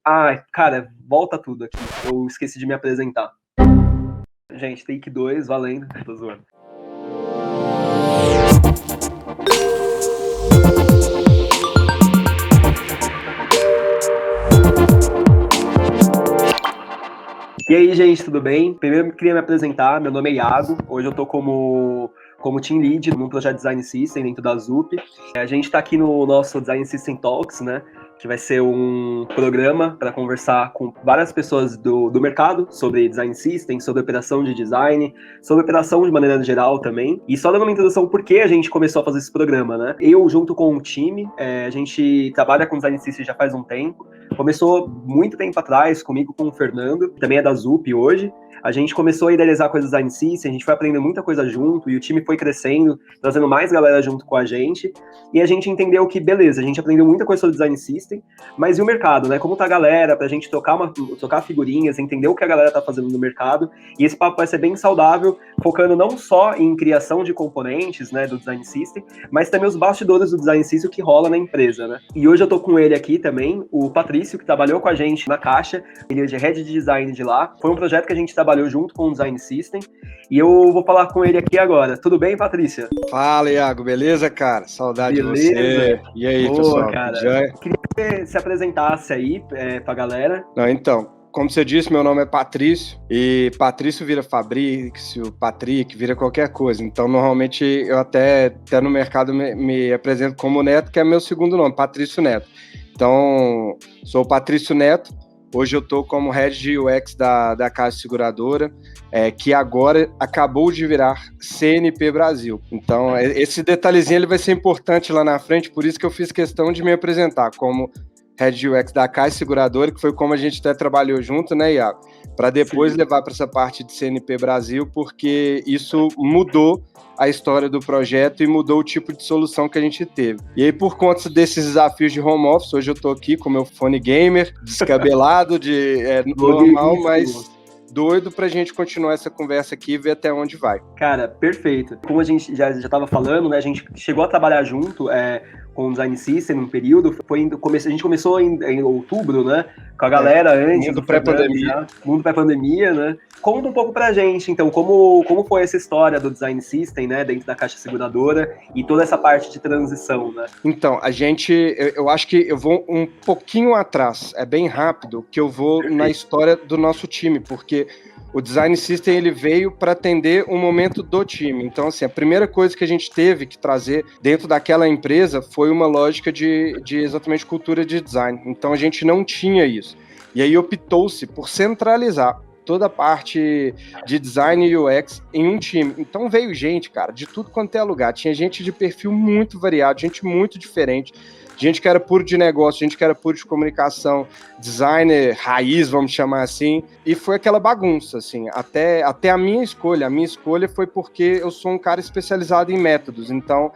Ah, cara, volta tudo aqui. Eu esqueci de me apresentar. Gente, take 2, valendo. Tô zoando. E aí, gente, tudo bem? Primeiro eu queria me apresentar, meu nome é Iago, hoje eu tô como Team Lead num projeto Design System dentro da ZUP. A gente tá aqui no nosso Design System Talks, né, que vai ser um programa para conversar com várias pessoas do mercado sobre Design System, sobre operação de design, sobre operação de maneira geral também. E só dando uma introdução por que a gente começou a fazer esse programa, né? Eu, junto com o time, a gente trabalha com Design System já faz um tempo. Começou muito tempo atrás, comigo, com o Fernando, que também é da ZUP hoje. A gente começou a idealizar coisas Design System, a gente foi aprendendo muita coisa junto, e o time foi crescendo, trazendo mais galera junto com a gente, e a gente entendeu que, beleza, a gente aprendeu muita coisa sobre Design System, mas e o mercado, né? Como tá a galera, pra gente trocar figurinhas, entender o que a galera tá fazendo no mercado, e esse papo vai ser bem saudável, focando não só em criação de componentes, né, do Design System, mas também os bastidores do Design System, o que rola na empresa, né? E hoje eu tô com ele aqui também, o Patrício, que trabalhou com a gente na Caixa, ele é de Head de Design de lá, foi um projeto que a gente trabalhou junto com o Design System, e eu vou falar com ele aqui agora. Tudo bem, Patrícia? Fala, Iago, beleza, cara? Saudade Beleza? de você. E aí, Boa, pessoal? cara. Já... Queria que você se apresentasse aí pra galera. Não, então, como você disse, meu nome é Patrício, e Patrício vira Fabrício, Patrick, vira qualquer coisa. Então, normalmente, eu até no mercado me apresento como Neto, que é meu segundo nome, Patrício Neto. Então, sou o Patrício Neto. Hoje eu estou como Head de UX da Caixa Seguradora, que agora acabou de virar CNP Brasil. Então, esse detalhezinho ele vai ser importante lá na frente, por isso que eu fiz questão de me apresentar como Head de UX da Caixa Seguradora, que foi como a gente até trabalhou junto, né, Iago? Para depois levar para essa parte de CNP Brasil, porque isso mudou a história do projeto e mudou o tipo de solução que a gente teve. E aí, por conta desses desafios de home office, hoje eu tô aqui com meu fone gamer, descabelado, normal, mas doido pra gente continuar essa conversa aqui e ver até onde vai. Cara, perfeito. Como a gente já tava falando, né, a gente chegou a trabalhar junto com o Design System num período, a gente começou em outubro, né, com a galera antes mundo pré-pandemia. Mundo pré-pandemia, né? Conta um pouco pra gente, então, como foi essa história do Design System, né, dentro da Caixa Seguradora e toda essa parte de transição, né? Então, eu acho que eu vou um pouquinho atrás, é bem rápido, que eu vou na história do nosso time, porque o Design System ele veio para atender o momento do time. Então, assim, a primeira coisa que a gente teve que trazer dentro daquela empresa foi uma lógica de exatamente cultura de design. Então, a gente não tinha isso. E aí optou-se por centralizar toda a parte de design e UX em um time. Então veio gente, cara, de tudo quanto é lugar. Tinha gente de perfil muito variado, gente muito diferente, gente que era puro de negócio, gente que era puro de comunicação, designer raiz, vamos chamar assim, e foi aquela bagunça, assim, até a minha escolha foi porque eu sou um cara especializado em métodos, então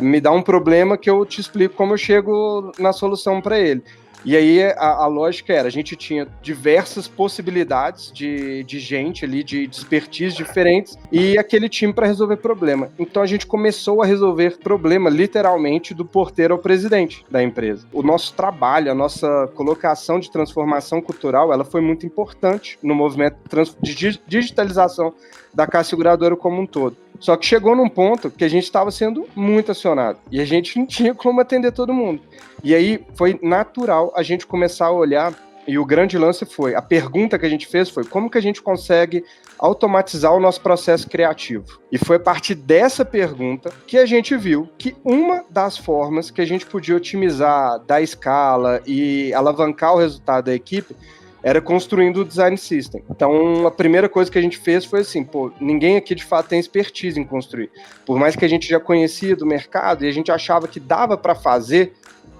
me dá um problema que eu te explico como eu chego na solução para ele. E aí a lógica era, a gente tinha diversas possibilidades de gente ali, de expertise diferentes, e aquele time para resolver problema. Então a gente começou a resolver problema, literalmente, do porteiro ao presidente da empresa. O nosso trabalho, a nossa colocação de transformação cultural, ela foi muito importante no movimento de digitalização da Caixa Seguradora como um todo. Só que chegou num ponto que a gente estava sendo muito acionado e a gente não tinha como atender todo mundo. E aí foi natural a gente começar a olhar, e o grande lance foi, a pergunta que a gente fez foi, como que a gente consegue automatizar o nosso processo criativo? E foi a partir dessa pergunta que a gente viu que uma das formas que a gente podia otimizar, dar escala e alavancar o resultado da equipe era construindo o Design System. Então, a primeira coisa que a gente fez foi assim, ninguém aqui de fato tem expertise em construir. Por mais que a gente já conhecia do mercado e a gente achava que dava para fazer,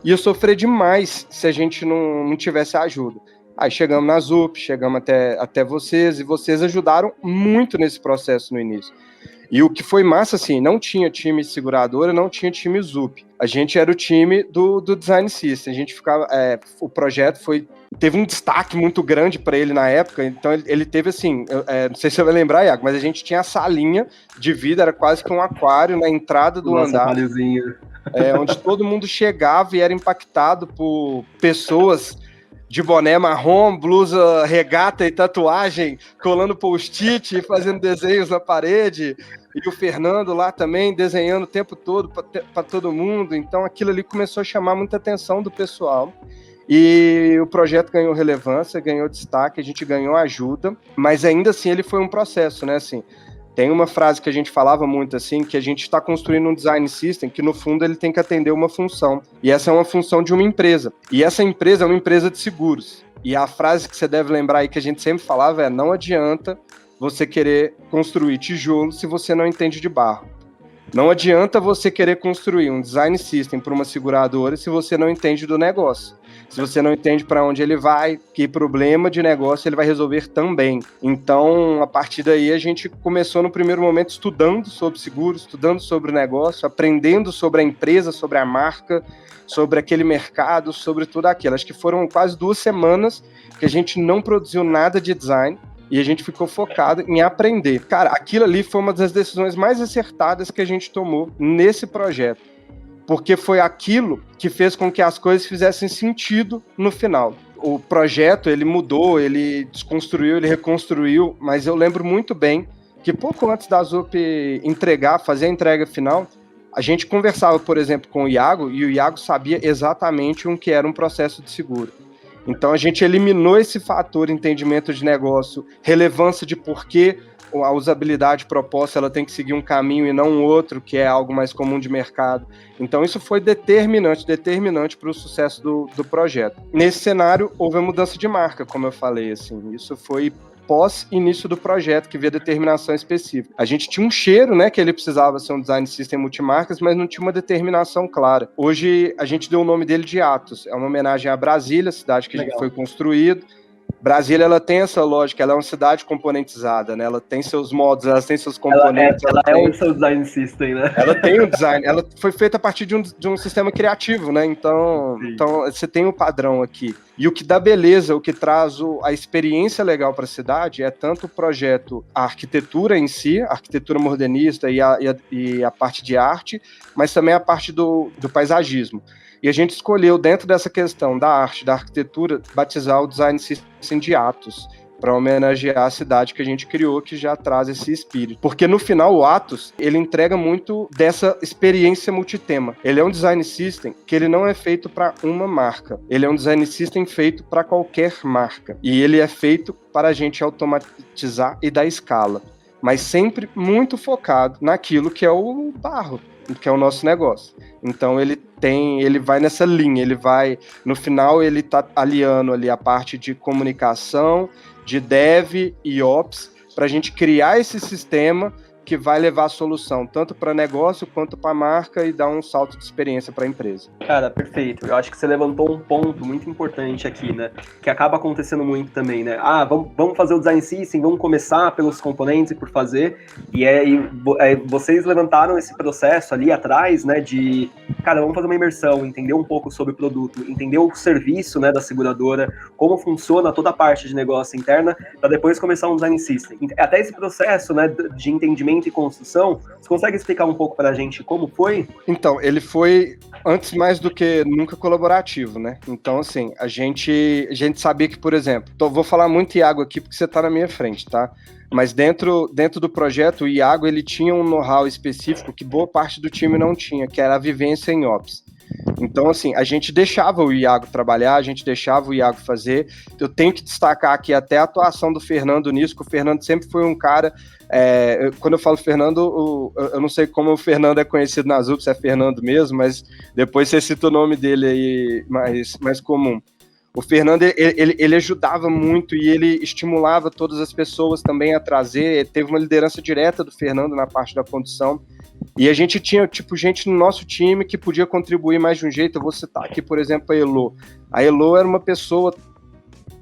ia sofrer demais se a gente não tivesse ajuda. Aí chegamos na ZUP, chegamos até vocês, e vocês ajudaram muito nesse processo no início. E o que foi massa, assim, não tinha time seguradora, não tinha time ZUP. A gente era o time do Design System. A gente ficava... o projeto teve um destaque muito grande para ele na época, então ele teve assim, não sei se você vai lembrar, Iago, mas a gente tinha a salinha de vida, era quase que um aquário na entrada do andar, onde todo mundo chegava e era impactado por pessoas de boné marrom, blusa regata e tatuagem, colando post-it e fazendo desenhos na parede, e o Fernando lá também desenhando o tempo todo para todo mundo. Então aquilo ali começou a chamar muita atenção do pessoal. E o projeto ganhou relevância, ganhou destaque, a gente ganhou ajuda, mas ainda assim ele foi um processo, né? Assim, tem uma frase que a gente falava muito assim, que a gente está construindo um design system que no fundo ele tem que atender uma função. E essa é uma função de uma empresa. E essa empresa é uma empresa de seguros. E a frase que você deve lembrar aí que a gente sempre falava é: não adianta você querer construir tijolo se você não entende de barro. Não adianta você querer construir um design system para uma seguradora se você não entende do negócio. Se você não entende para onde ele vai, que problema de negócio ele vai resolver também. Então, a partir daí, a gente começou no primeiro momento estudando sobre seguros, estudando sobre o negócio, aprendendo sobre a empresa, sobre a marca, sobre aquele mercado, sobre tudo aquilo. Acho que foram quase 2 semanas que a gente não produziu nada de design, e a gente ficou focado em aprender. Cara, aquilo ali foi uma das decisões mais acertadas que a gente tomou nesse projeto. Porque foi aquilo que fez com que as coisas fizessem sentido no final. O projeto, ele mudou, ele desconstruiu, ele reconstruiu, mas eu lembro muito bem que pouco antes da ZUP fazer a entrega final, a gente conversava, por exemplo, com o Iago, e o Iago sabia exatamente o que era um processo de seguro. Então a gente eliminou esse fator entendimento de negócio, relevância de por que a usabilidade proposta ela tem que seguir um caminho e não outro, que é algo mais comum de mercado. Então isso foi determinante para o sucesso do projeto. Nesse cenário houve a mudança de marca, como eu falei, assim, isso foi pós-início do projeto, que via determinação específica. A gente tinha um cheiro, né, que ele precisava ser um design system multimarcas, mas não tinha uma determinação clara. Hoje, a gente deu o nome dele de Atos. É uma homenagem a Brasília, cidade que foi construído. Brasília, ela tem essa lógica, ela é uma cidade componentizada, né? Ela tem seus modos, ela tem seus componentes. Ela é o seu design system, né? Ela tem um design, ela foi feita a partir de um sistema criativo, né? Então você tem o padrão aqui. E o que dá beleza, o que traz a experiência legal para a cidade é tanto o projeto, a arquitetura em si, a arquitetura modernista e a parte de arte, mas também a parte do paisagismo. E a gente escolheu, dentro dessa questão da arte, da arquitetura, batizar o design system de Atos, para homenagear a cidade que a gente criou, que já traz esse espírito. Porque no final, o Atos, ele entrega muito dessa experiência multitema. Ele é um design system que ele não é feito para uma marca. Ele é um design system feito para qualquer marca. E ele é feito para a gente automatizar e dar escala. Mas sempre muito focado naquilo que é o barro, que é o nosso negócio. Então ele vai nessa linha, no final ele está aliando ali a parte de comunicação, de dev e ops, para a gente criar esse sistema que vai levar a solução tanto para negócio quanto para a marca e dar um salto de experiência para a empresa. Cara, perfeito. Eu acho que você levantou um ponto muito importante aqui, né? Que acaba acontecendo muito também, né? Vamos fazer o design system, vamos começar pelos componentes e por fazer. E vocês levantaram esse processo ali atrás, né? De, cara, vamos fazer uma imersão, entender um pouco sobre o produto, entender o serviço, né, da seguradora, como funciona toda a parte de negócio interna, para depois começar um design system. Até esse processo, né, de entendimento e construção, você consegue explicar um pouco para a gente como foi? Então, ele foi, antes mais do que nunca, colaborativo, né? Então, assim, a gente sabia que, por exemplo, vou falar muito Iago aqui porque você está na minha frente, tá? Mas dentro do projeto, o Iago, ele tinha um know-how específico que boa parte do time não tinha, que era a vivência em Ops. Então, assim, a gente deixava o Iago trabalhar, a gente deixava o Iago fazer. Eu tenho que destacar aqui até a atuação do Fernando nisso, que o Fernando sempre foi um cara... quando eu falo Fernando, eu não sei como o Fernando é conhecido na ZUP, se é Fernando mesmo, mas depois você cita o nome dele aí mais comum. O Fernando, ele ajudava muito e ele estimulava todas as pessoas também a trazer, teve uma liderança direta do Fernando na parte da condução, e a gente tinha, gente no nosso time que podia contribuir mais de um jeito. Eu vou citar aqui, por exemplo, a Elo. A Elo era uma pessoa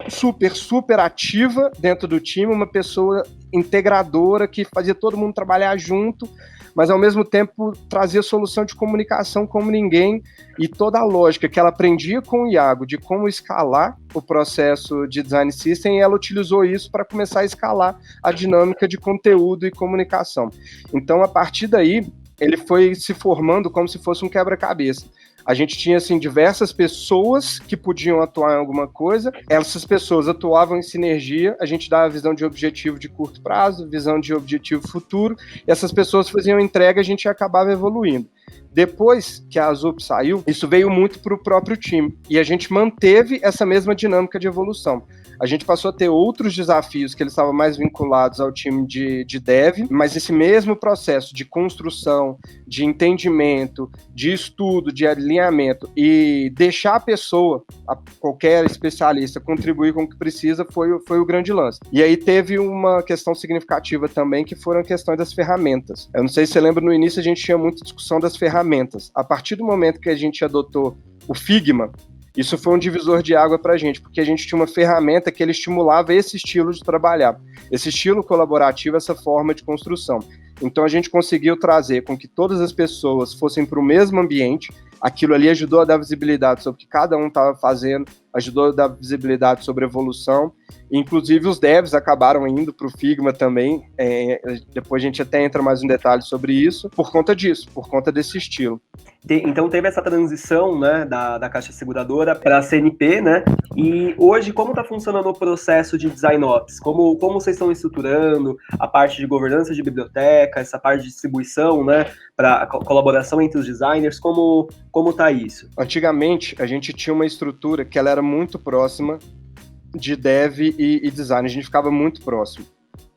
super, super ativa dentro do time, uma pessoa integradora que fazia todo mundo trabalhar junto, mas ao mesmo tempo trazia solução de comunicação como ninguém, e toda a lógica que ela aprendia com o Iago de como escalar o processo de design system, ela utilizou isso para começar a escalar a dinâmica de conteúdo e comunicação. Então, a partir daí, ele foi se formando como se fosse um quebra-cabeça. A gente tinha, assim, diversas pessoas que podiam atuar em alguma coisa, essas pessoas atuavam em sinergia, a gente dava visão de objetivo de curto prazo, visão de objetivo futuro, e essas pessoas faziam entrega e a gente acabava evoluindo. Depois que a Zup saiu, isso veio muito para o próprio time, e a gente manteve essa mesma dinâmica de evolução. A gente passou a ter outros desafios que eles estavam mais vinculados ao time de dev, mas esse mesmo processo de construção, de entendimento, de estudo, de alinhamento e deixar a pessoa, qualquer especialista, contribuir com o que precisa foi o grande lance. E aí teve uma questão significativa também, que foram a questão das ferramentas. Eu não sei se você lembra, no início a gente tinha muita discussão das ferramentas. A partir do momento que a gente adotou o Figma, isso foi um divisor de água para a gente, porque a gente tinha uma ferramenta que ele estimulava esse estilo de trabalhar, esse estilo colaborativo, essa forma de construção. Então a gente conseguiu trazer com que todas as pessoas fossem para o mesmo ambiente. Aquilo ali ajudou a dar visibilidade sobre o que cada um estava fazendo, ajudou a dar visibilidade sobre a evolução. Inclusive os devs acabaram indo para o Figma também, depois a gente até entra mais em detalhes sobre isso, por conta disso, por conta desse estilo. Então teve essa transição, né, da Caixa Seguradora para a CNP, né? E hoje, como está funcionando o processo de Design Ops? Como vocês estão estruturando a parte de governança de biblioteca, essa parte de distribuição, né, para colaboração entre os designers? Como está isso? Antigamente, a gente tinha uma estrutura que ela era muito próxima de dev e design, a gente ficava muito próximo.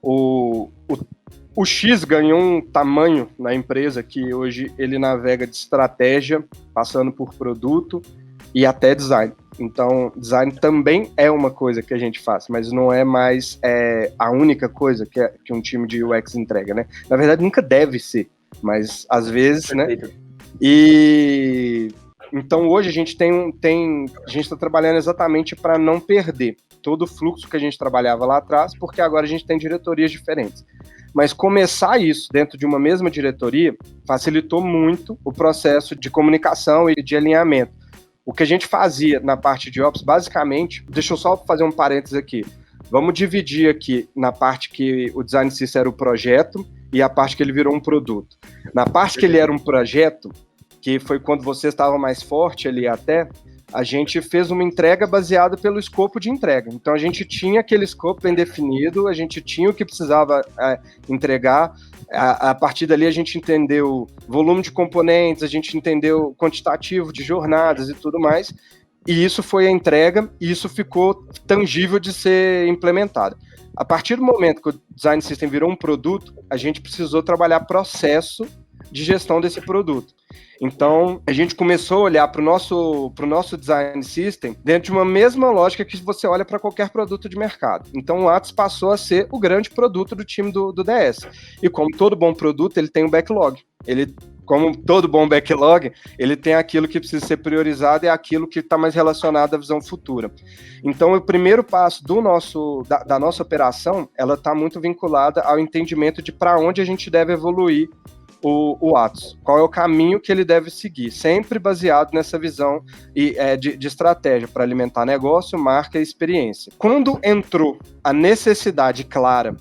O X ganhou um tamanho na empresa que hoje ele navega de estratégia, passando por produto e até design. Então, design também é uma coisa que a gente faz, mas não é mais a única coisa que um time de UX entrega, né? Na verdade, nunca deve ser, mas às vezes, perfeito, né? E então hoje a gente a gente está trabalhando exatamente para não perder todo o fluxo que a gente trabalhava lá atrás, porque agora a gente tem diretorias diferentes. Mas começar isso dentro de uma mesma diretoria facilitou muito o processo de comunicação e de alinhamento. O que a gente fazia na parte de Ops, basicamente, deixa eu só fazer um parênteses aqui. Vamos dividir aqui na parte que o Design System era o projeto e a parte que ele virou um produto. Na parte que ele era um projeto, que foi quando você estava mais forte ali até, a gente fez uma entrega baseada pelo escopo de entrega. Então a gente tinha aquele escopo bem definido, a gente tinha o que precisava entregar. A partir dali a gente entendeu volume de componentes, a gente entendeu quantitativo de jornadas e tudo mais. E isso foi a entrega, e isso ficou tangível de ser implementado. A partir do momento que o Design System virou um produto, a gente precisou trabalhar processo de gestão desse produto. Então, a gente começou a olhar para o nosso Design System dentro de uma mesma lógica que você olha para qualquer produto de mercado. Então, o Atos passou a ser o grande produto do time do DS. E como todo bom produto, ele tem um backlog. Como todo bom backlog, ele tem aquilo que precisa ser priorizado e aquilo que está mais relacionado à visão futura. Então, o primeiro passo da nossa operação, ela está muito vinculada ao entendimento de para onde a gente deve evoluir o Atos, qual é o caminho que ele deve seguir, sempre baseado nessa visão de estratégia para alimentar negócio, marca e experiência. Quando entrou a necessidade clara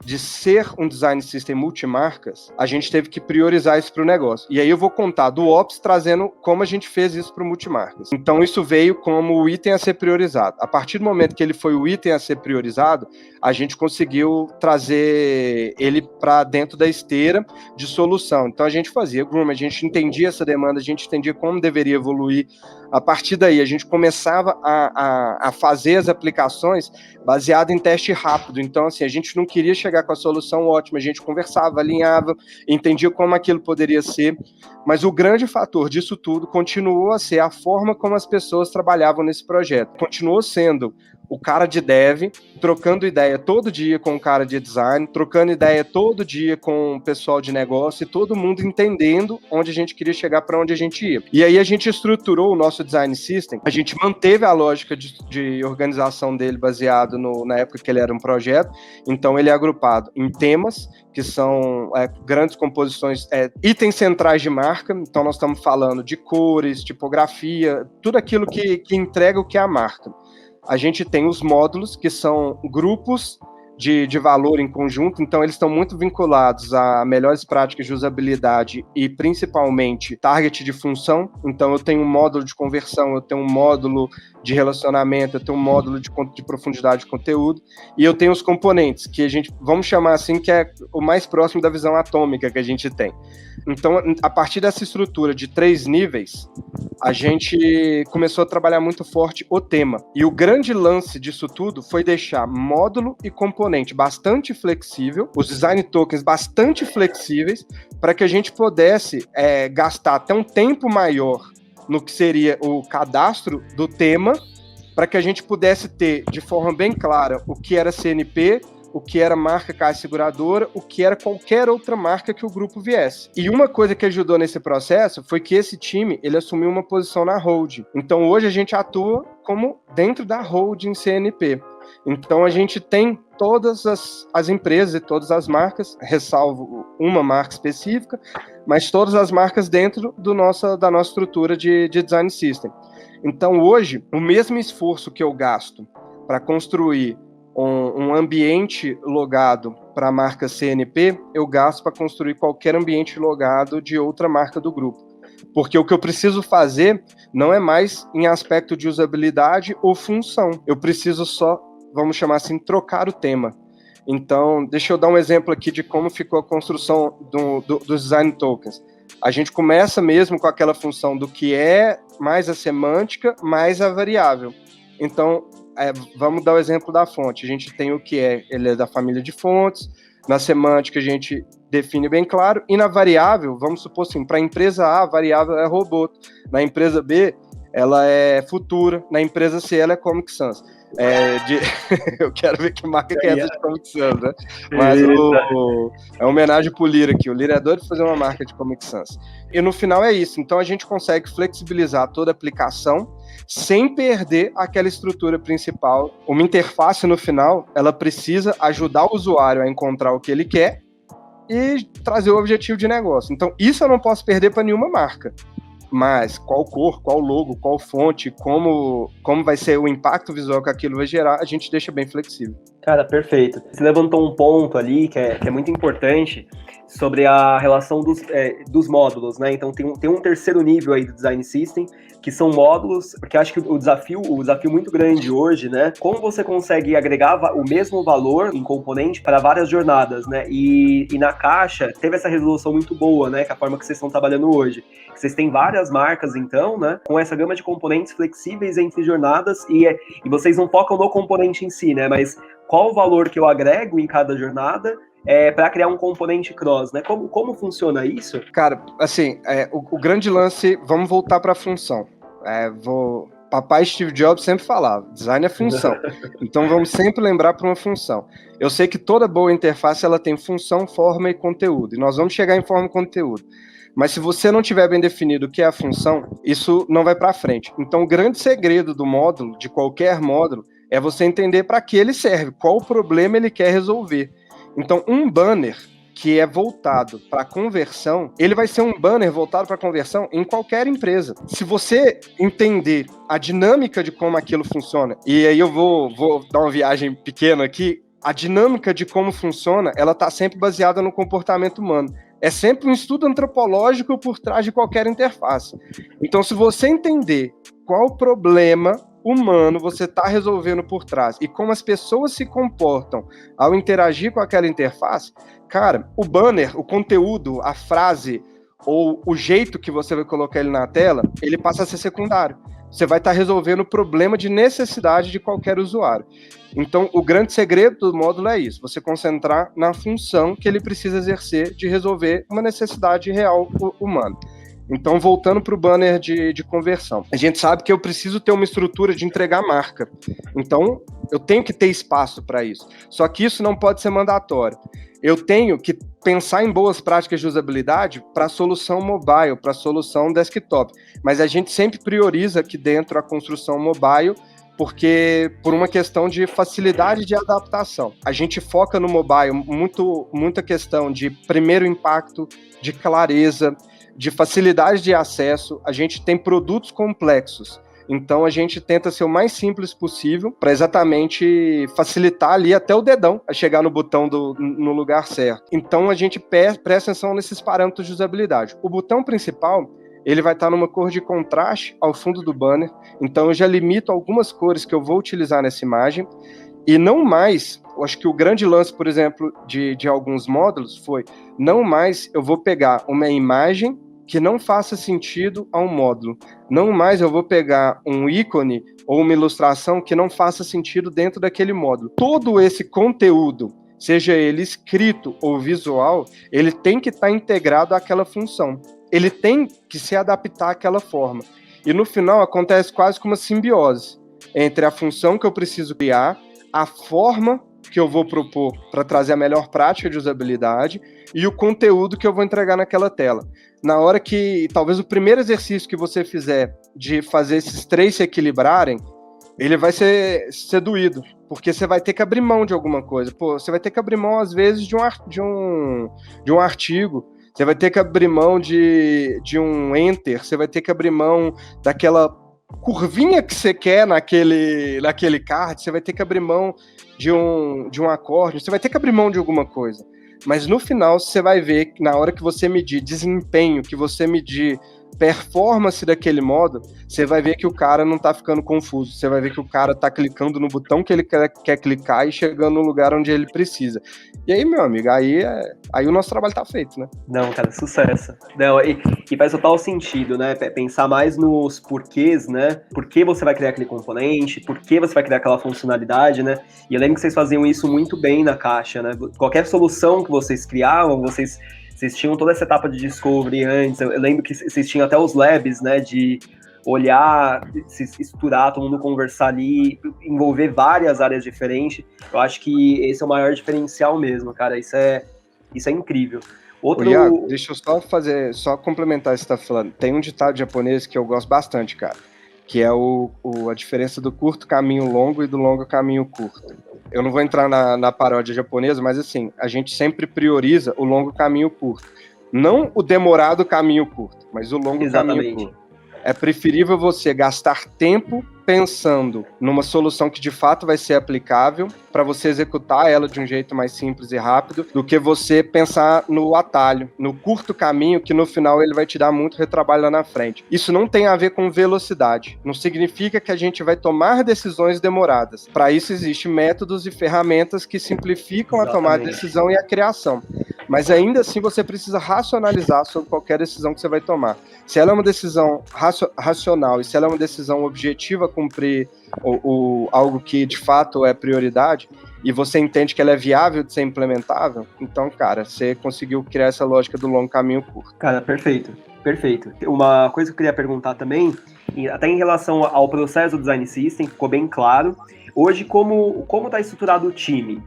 de ser um design system multimarcas, a gente teve que priorizar isso para o negócio. E aí eu vou contar do Ops trazendo como a gente fez isso para o multimarcas. Então isso veio como o item a ser priorizado. A partir do momento que ele foi o item a ser priorizado, a gente conseguiu trazer ele para dentro da esteira de solução. Então a gente fazia groom, a gente entendia essa demanda, a gente entendia como deveria evoluir. A partir daí, a gente começava a fazer as aplicações baseado em teste rápido. Então, assim, a gente não queria chegar com a solução ótima, a gente conversava, alinhava, entendia como aquilo poderia ser, mas o grande fator disso tudo continuou a ser a forma como as pessoas trabalhavam nesse projeto. Continuou sendo o cara de dev, trocando ideia todo dia com o cara de design, trocando ideia todo dia com o pessoal de negócio e todo mundo entendendo onde a gente queria chegar, para onde a gente ia. E aí a gente estruturou o nosso design system, a gente manteve a lógica de organização dele baseado na época que ele era um projeto, então ele é agrupado em temas, que são grandes composições, itens centrais de marca, então nós estamos falando de cores, tipografia, tudo aquilo que entrega o que é a marca. A gente tem os módulos, que são grupos de valor em conjunto, então eles estão muito vinculados a melhores práticas de usabilidade e principalmente target de função. Então eu tenho um módulo de conversão, eu tenho um módulo de relacionamento, eu tenho um módulo de profundidade de conteúdo, e eu tenho os componentes, que a gente, vamos chamar assim, que é o mais próximo da visão atômica que a gente tem. Então, a partir dessa estrutura de 3 níveis, a gente começou a trabalhar muito forte o tema. E o grande lance disso tudo foi deixar módulo e componente bastante flexível, os design tokens bastante flexíveis, para que a gente pudesse gastar até um tempo maior no que seria o cadastro do tema, para que a gente pudesse ter de forma bem clara o que era CNP, o que era marca Caixa Seguradora, o que era qualquer outra marca que o grupo viesse. E uma coisa que ajudou nesse processo foi que esse time, ele assumiu uma posição na holding. Então hoje a gente atua como dentro da holding CNP. Então a gente tem todas as empresas e todas as marcas, ressalvo uma marca específica, mas todas as marcas dentro da nossa estrutura de design system. Então hoje, o mesmo esforço que eu gasto para construir um ambiente logado para a marca CNP, eu gasto para construir qualquer ambiente logado de outra marca do grupo. Porque o que eu preciso fazer não é mais em aspecto de usabilidade ou função. Eu preciso só, vamos chamar assim, trocar o tema. Então, deixa eu dar um exemplo aqui de como ficou a construção dos design tokens. A gente começa mesmo com aquela função do que é mais a semântica, mais a variável. Então, vamos dar o exemplo da fonte. A gente tem o que ele é da família de fontes, na semântica a gente define bem claro, e na variável, vamos supor assim, para a empresa A, a variável é Roboto, na empresa B, ela é Futura, na empresa C, ela é Comic Sans. Eu quero ver que marca que é essa de Comic Sans, né? Mas é uma homenagem pro Lira aqui. O Lira é doido de fazer uma marca de Comic Sans. E no final é isso. Então a gente consegue flexibilizar toda a aplicação sem perder aquela estrutura principal. Uma interface no final, ela precisa ajudar o usuário a encontrar o que ele quer e trazer o objetivo de negócio. Então isso eu não posso perder para nenhuma marca. Mas qual cor, qual logo, qual fonte, como vai ser o impacto visual que aquilo vai gerar, a gente deixa bem flexível. Cara, perfeito. Você levantou um ponto ali que é muito importante sobre a relação dos módulos, né? Então tem um terceiro nível aí do Design System, que são módulos, porque acho que o desafio muito grande hoje, né? Como você consegue agregar o mesmo valor em componente para várias jornadas, né? E na Caixa teve essa resolução muito boa, né? Que é a forma que vocês estão trabalhando hoje. Vocês têm várias marcas, então, né? Com essa gama de componentes flexíveis entre jornadas e vocês não focam no componente em si, né? Mas qual o valor que eu agrego em cada jornada para criar um componente cross, né? Como funciona isso? Cara, assim, o grande lance, vamos voltar para a função. Papai Steve Jobs sempre falava, design é função. Então vamos sempre lembrar para uma função. Eu sei que toda boa interface ela tem função, forma e conteúdo. E nós vamos chegar em forma e conteúdo. Mas se você não tiver bem definido o que é a função, isso não vai para frente. Então o grande segredo do módulo, de qualquer módulo, é você entender para que ele serve, qual o problema ele quer resolver. Então, um banner que é voltado para conversão, ele vai ser um banner voltado para conversão em qualquer empresa. Se você entender a dinâmica de como aquilo funciona, e aí eu vou dar uma viagem pequena aqui, a dinâmica de como funciona, ela está sempre baseada no comportamento humano. É sempre um estudo antropológico por trás de qualquer interface. Então, se você entender qual o problema humano você está resolvendo por trás e como as pessoas se comportam ao interagir com aquela interface, cara, o banner, o conteúdo, a frase ou o jeito que você vai colocar ele na tela, ele passa a ser secundário. Você vai estar resolvendo o problema de necessidade de qualquer usuário. Então, o grande segredo do módulo é isso, você concentrar na função que ele precisa exercer de resolver uma necessidade real humana. Então, voltando para o banner de conversão, a gente sabe que eu preciso ter uma estrutura de entregar marca. Então, eu tenho que ter espaço para isso. Só que isso não pode ser mandatório. Eu tenho que pensar em boas práticas de usabilidade para a solução mobile, para a solução desktop. Mas a gente sempre prioriza aqui dentro a construção mobile, porque por uma questão de facilidade de adaptação. A gente foca no mobile muita questão de primeiro impacto, de clareza, de facilidade de acesso. A gente tem produtos complexos Então a gente tenta ser o mais simples possível para exatamente facilitar ali até o dedão a chegar no botão no lugar certo. Então a gente presta atenção nesses parâmetros de usabilidade. O botão principal, ele vai estar numa cor de contraste ao fundo do banner, então eu já limito algumas cores que eu vou utilizar nessa imagem, e não mais, eu acho que o grande lance, por exemplo, de alguns módulos foi, não mais eu vou pegar uma imagem que não faça sentido a um módulo. Não mais eu vou pegar um ícone ou uma ilustração que não faça sentido dentro daquele módulo. Todo esse conteúdo, seja ele escrito ou visual, ele tem que estar integrado àquela função. Ele tem que se adaptar àquela forma. E no final acontece quase como uma simbiose entre a função que eu preciso criar, a forma que eu vou propor para trazer a melhor prática de usabilidade e o conteúdo que eu vou entregar naquela tela. Na hora que, talvez o primeiro exercício que você fizer de fazer esses três se equilibrarem, ele vai ser doído, porque você vai ter que abrir mão de alguma coisa. Pô, você vai ter que abrir mão, às vezes, de um artigo, você vai ter que abrir mão de um enter, você vai ter que abrir mão daquela curvinha que você quer naquele card, você vai ter que abrir mão de um acorde, você vai ter que abrir mão de alguma coisa. Mas no final você vai ver que na hora que você medir desempenho, que você medir performance daquele modo, você vai ver que o cara não tá ficando confuso, você vai ver que o cara tá clicando no botão que ele quer clicar e chegando no lugar onde ele precisa. E aí, meu amigo, aí o nosso trabalho tá feito, né? Não, cara, sucesso. Não, e faz total sentido, né? Pensar mais nos porquês, né? Por que você vai criar aquele componente, por que você vai criar aquela funcionalidade, né? E eu lembro que vocês faziam isso muito bem na caixa, né? Qualquer solução que vocês criavam, vocês tinham toda essa etapa de discovery antes. Eu lembro que vocês tinham até os labs, né? De olhar, se estruturar, todo mundo conversar ali, envolver várias áreas diferentes. Eu acho que esse é o maior diferencial mesmo, cara. Isso é incrível. Ô, Iago, deixa eu só complementar isso que você tá falando. Tem um ditado japonês que eu gosto bastante, cara, que é a diferença do curto caminho longo e do longo caminho curto. Eu não vou entrar na paródia japonesa, mas assim, a gente sempre prioriza o longo caminho curto. Não o demorado caminho curto, mas o longo caminho curto. É preferível você gastar tempo pensando numa solução que de fato vai ser aplicável para você executar ela de um jeito mais simples e rápido, do que você pensar no atalho, no curto caminho, que no final ele vai te dar muito retrabalho lá na frente. Isso não tem a ver com velocidade. Não significa que a gente vai tomar decisões demoradas. Para isso existem métodos e ferramentas que simplificam a tomada de decisão e a criação. Mas ainda assim você precisa racionalizar sobre qualquer decisão que você vai tomar. Se ela é uma decisão racional e se ela é uma decisão objetiva a cumprir algo que de fato é prioridade, e você entende que ela é viável de ser implementável, então, cara, você conseguiu criar essa lógica do longo caminho curto. Cara, perfeito. Uma coisa que eu queria perguntar também, até em relação ao processo do Design System, ficou bem claro. Hoje, como está estruturado o time?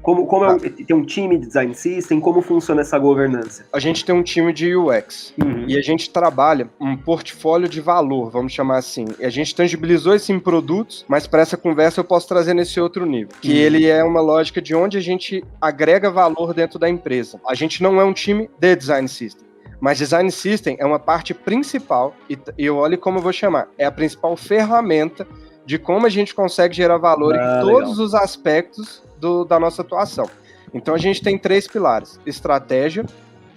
Tem um time de Design System? Como funciona essa governança? A gente tem um time de UX, e a gente trabalha um portfólio de valor, vamos chamar assim. E a gente tangibilizou isso em produtos, mas para essa conversa eu posso trazer nesse outro nível, que ele é uma lógica de onde a gente agrega valor dentro da empresa. A gente não é um time de Design System, mas Design System é uma parte principal, e eu olho como eu vou chamar, é a principal ferramenta de como a gente consegue gerar valor em todos os aspectos da nossa atuação. Então a gente tem 3 pilares: estratégia,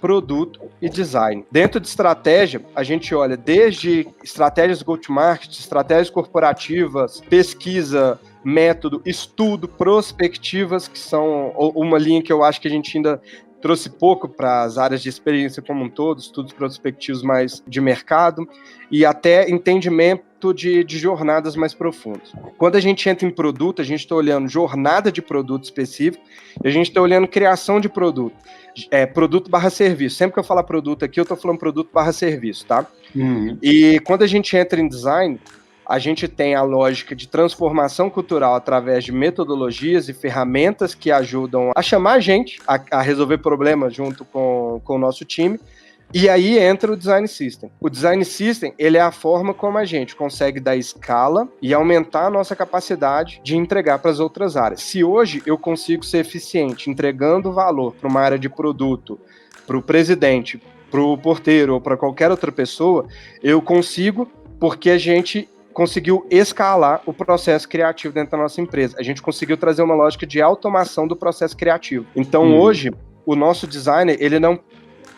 produto e design. Dentro de estratégia, a gente olha desde estratégias go-to-market, estratégias corporativas, pesquisa, método, estudo, prospectivas, que são uma linha que eu acho que a gente ainda trouxe pouco para as áreas de experiência como um todo, estudos prospectivos mais de mercado, e até entendimento de jornadas mais profundas. Quando a gente entra em produto, a gente está olhando jornada de produto específico, e a gente está olhando criação de produto. Produto barra serviço. Sempre que eu falar produto aqui, eu estou falando produto barra serviço, tá? E quando a gente entra em design, a gente tem a lógica de transformação cultural através de metodologias e ferramentas que ajudam a chamar a gente a resolver problemas junto com o nosso time. E aí entra o Design System. O Design System, ele é a forma como a gente consegue dar escala e aumentar a nossa capacidade de entregar para as outras áreas. Se hoje eu consigo ser eficiente entregando valor para uma área de produto, para o presidente, para o porteiro ou para qualquer outra pessoa, eu consigo porque a gente conseguiu escalar o processo criativo dentro da nossa empresa. A gente conseguiu trazer uma lógica de automação do processo criativo. Então, hoje, o nosso designer, ele não,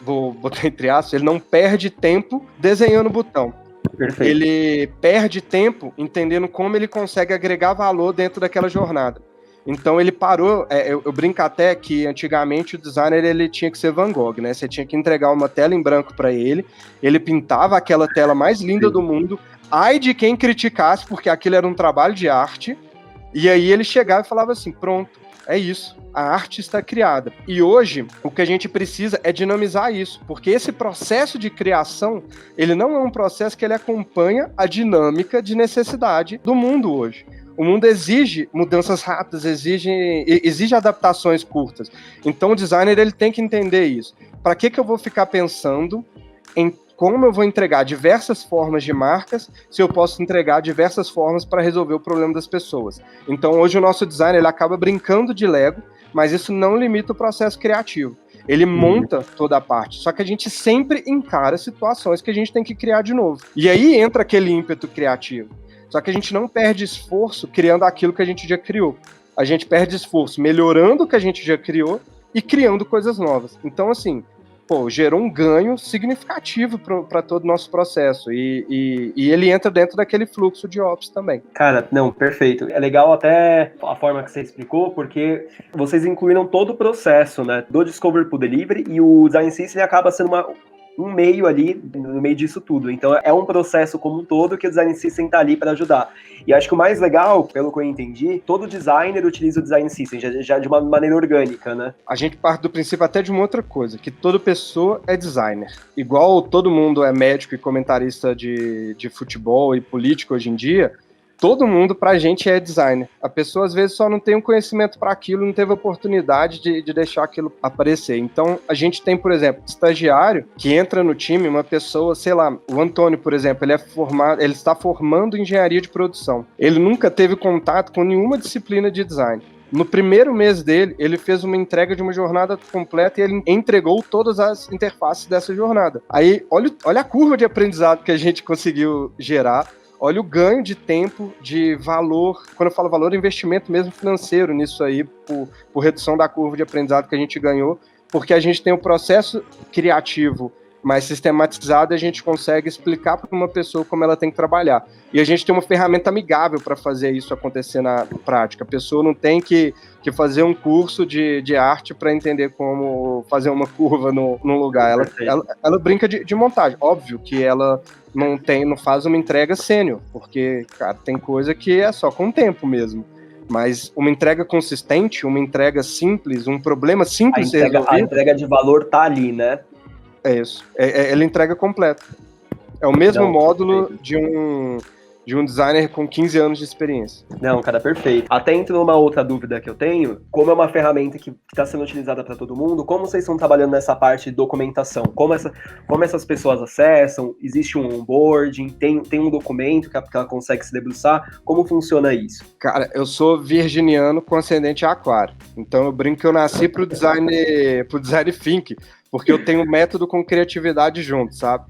vou botar entre aspas, ele não perde tempo desenhando o botão. Perfeito. Ele perde tempo entendendo como ele consegue agregar valor dentro daquela jornada. Então ele parou, eu brinco até que antigamente o designer ele tinha que ser Van Gogh, né? Você tinha que entregar uma tela em branco para ele pintava aquela tela mais linda do mundo, ai de quem criticasse, porque aquilo era um trabalho de arte, e aí ele chegava e falava assim, pronto, é isso, a arte está criada. E hoje, o que a gente precisa é dinamizar isso, porque esse processo de criação, ele não é um processo que ele acompanha a dinâmica de necessidade do mundo hoje. O mundo exige mudanças rápidas, exige adaptações curtas. Então o designer ele tem que entender isso. Para que eu vou ficar pensando em como eu vou entregar diversas formas de marcas se eu posso entregar diversas formas para resolver o problema das pessoas? Então hoje o nosso designer ele acaba brincando de Lego, mas isso não limita o processo criativo. Ele monta toda a parte, só que a gente sempre encara situações que a gente tem que criar de novo. E aí entra aquele ímpeto criativo. Só que a gente não perde esforço criando aquilo que a gente já criou. A gente perde esforço melhorando o que a gente já criou e criando coisas novas. Então, assim, gerou um ganho significativo para todo o nosso processo. E ele entra dentro daquele fluxo de Ops também. Cara, não, perfeito. É legal até a forma que você explicou, porque vocês incluíram todo o processo, né? Do Discovery pro Delivery, e o Design System acaba sendo um meio ali, no meio disso tudo. Então é um processo como um todo que o Design System tá ali para ajudar. E acho que o mais legal, pelo que eu entendi, todo designer utiliza o Design System, já de uma maneira orgânica, né? A gente parte do princípio até de uma outra coisa, que toda pessoa é designer. Igual todo mundo é médico e comentarista de futebol e político hoje em dia, todo mundo, pra gente, é designer. A pessoa, às vezes, só não tem um conhecimento para aquilo, não teve oportunidade de deixar aquilo aparecer. Então, a gente tem, por exemplo, estagiário que entra no time, uma pessoa, sei lá, o Antônio, por exemplo, ele está formando engenharia de produção. Ele nunca teve contato com nenhuma disciplina de design. No primeiro mês dele, ele fez uma entrega de uma jornada completa e ele entregou todas as interfaces dessa jornada. Aí, olha a curva de aprendizado que a gente conseguiu gerar. Olha o ganho de tempo, de valor, quando eu falo valor, investimento mesmo financeiro nisso aí, por redução da curva de aprendizado que a gente ganhou, porque a gente tem um processo criativo mais sistematizado e a gente consegue explicar para uma pessoa como ela tem que trabalhar. E a gente tem uma ferramenta amigável para fazer isso acontecer na prática. A pessoa não tem que fazer um curso de arte para entender como fazer uma curva no lugar. Ela brinca de montagem. Óbvio que ela não faz uma entrega sênior, porque, cara, tem coisa que é só com o tempo mesmo. Mas uma entrega consistente, uma entrega simples, um problema simples de resolver... A entrega de valor tá ali, né? É isso. Ela entrega completo. É o mesmo módulo de um designer com 15 anos de experiência. Não, cara, perfeito. Até entro numa outra dúvida que eu tenho, como é uma ferramenta que está sendo utilizada para todo mundo, como vocês estão trabalhando nessa parte de documentação? Como essas pessoas acessam? Existe um onboarding? Tem um documento que ela consegue se debruçar? Como funciona isso? Cara, eu sou virginiano com ascendente aquário. Então eu brinco que eu nasci pro design think, porque eu tenho método com criatividade junto, sabe?